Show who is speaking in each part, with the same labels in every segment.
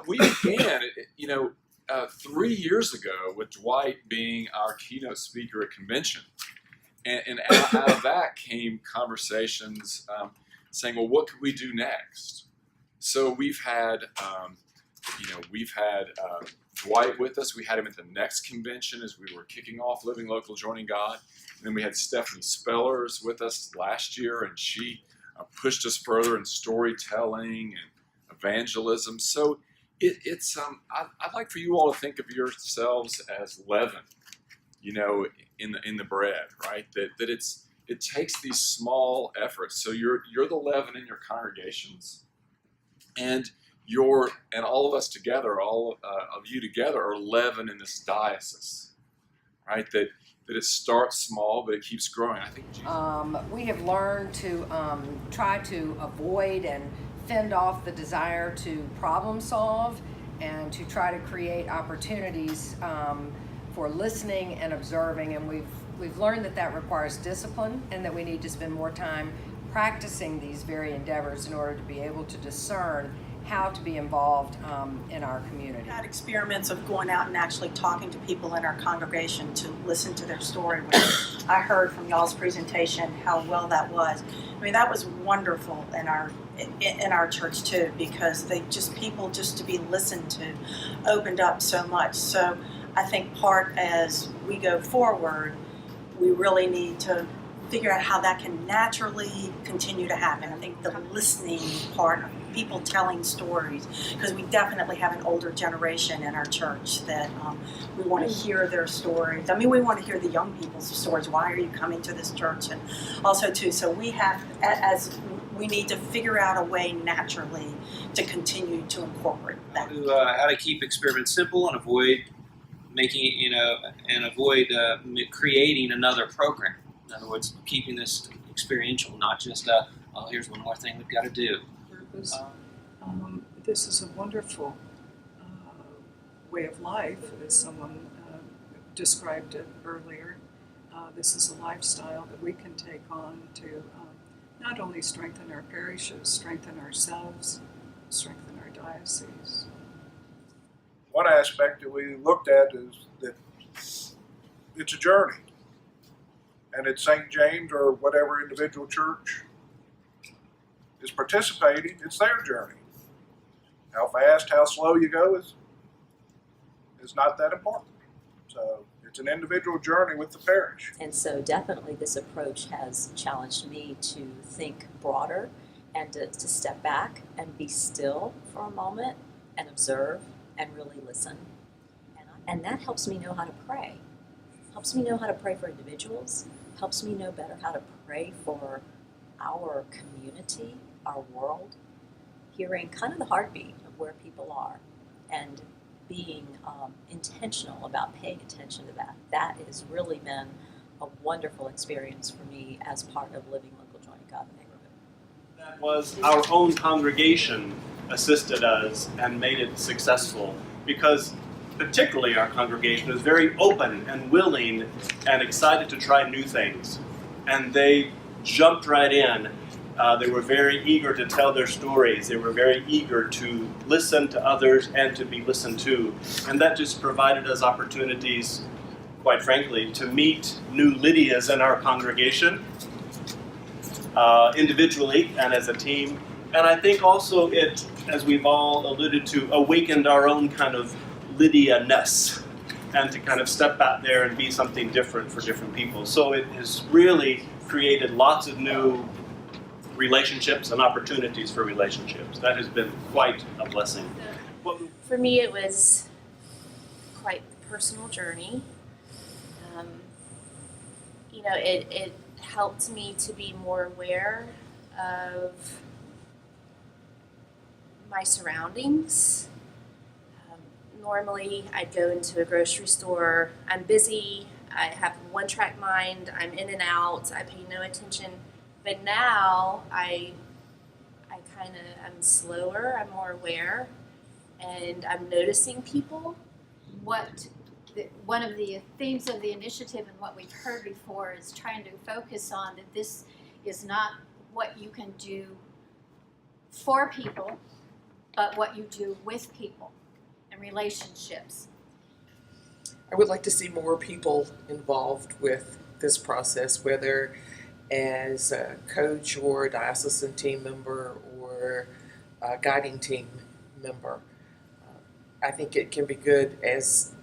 Speaker 1: we began, 3 years ago with Dwight being our keynote speaker at convention. And out of that came conversations saying, well, what could we do next? So we've had Dwight with us. We had him at the next convention as we were kicking off Living Local, Joining God. And then we had Stephanie Spellers with us last year, and she pushed us further in storytelling and evangelism. So it's I'd like for you all to think of yourselves as leaven, in the bread, right? That it takes these small efforts. So you're the leaven in your congregations, and all of us together, all of you together, are leaven in this diocese, right? That it starts small, but it keeps growing. I think
Speaker 2: we have learned to try to avoid and fend off the desire to problem solve, and to try to create opportunities for listening and observing. And we've learned that requires discipline, and that we need to spend more time practicing these very endeavors in order to be able to discern how to be involved in our community.
Speaker 3: We had experiments of going out and actually talking to people in our congregation to listen to their story. I heard from y'all's presentation how well that was. I mean, that was wonderful in our church too, because people just to be listened to opened up so much. So I think part as we go forward, we really need to figure out how that can naturally continue to happen. I think the listening part, people telling stories, because we definitely have an older generation in our church that we want to hear their stories. I mean, we want to hear the young people's stories. Why are you coming to this church? And also too, so we need to figure out a way naturally to continue to incorporate that.
Speaker 4: How to keep experiments simple and avoid creating another program. In other words, keeping this experiential, not just here's one more thing we've got to do.
Speaker 5: This is a wonderful way of life, as someone described it earlier. This is a lifestyle that we can take on to not only strengthen our parishes, strengthen ourselves, strengthen our diocese.
Speaker 6: One aspect that we looked at is that it's a journey. And at St. James or whatever individual church is participating, it's their journey. How fast, how slow you go is not that important. So it's an individual journey with the parish.
Speaker 7: And so definitely this approach has challenged me to think broader and to step back and be still for a moment and observe and really listen. And that helps me know how to pray. Helps me know how to pray for individuals, helps me know better how to pray for our community, our world, hearing kind of the heartbeat of where people are and being intentional about paying attention to that. That has really been a wonderful experience for me as part of Living Local, Joining God in the Neighborhood.
Speaker 8: That was our own congregation assisted us and made it successful, because particularly our congregation is very open and willing and excited to try new things. And they jumped right in. They were very eager to tell their stories. They were very eager to listen to others and to be listened to. And that just provided us opportunities, quite frankly, to meet new Lydias in our congregation, individually and as a team. And I think also it, as we've all alluded to, awakened our own kind of Lydia-ness, and to kind of step out there and be something different for different people. So it has really created lots of new relationships and opportunities for relationships. That has been quite a blessing.
Speaker 9: For me, it was quite a personal journey. It helped me to be more aware of my surroundings. Normally, I'd go into a grocery store. I'm busy. I have one-track mind. I'm in and out. I pay no attention. But now, I'm slower. I'm more aware, and I'm noticing people.
Speaker 10: One of the themes of the initiative and what we've heard before is trying to focus on that this is not what you can do for people but what you do with people and relationships.
Speaker 11: I would like to see more people involved with this process, whether as a coach or a diocesan team member or a guiding team member. I think it can be good as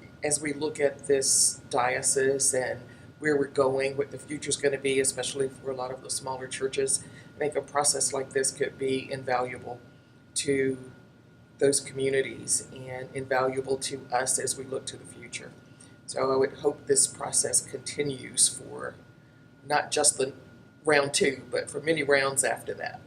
Speaker 11: we look at this diocese and where we're going, what the future's going to be, especially for a lot of the smaller churches. I think a process like this could be invaluable to those communities and invaluable to us as we look to the future. So I would hope this process continues for not just the round 2, but for many rounds after that.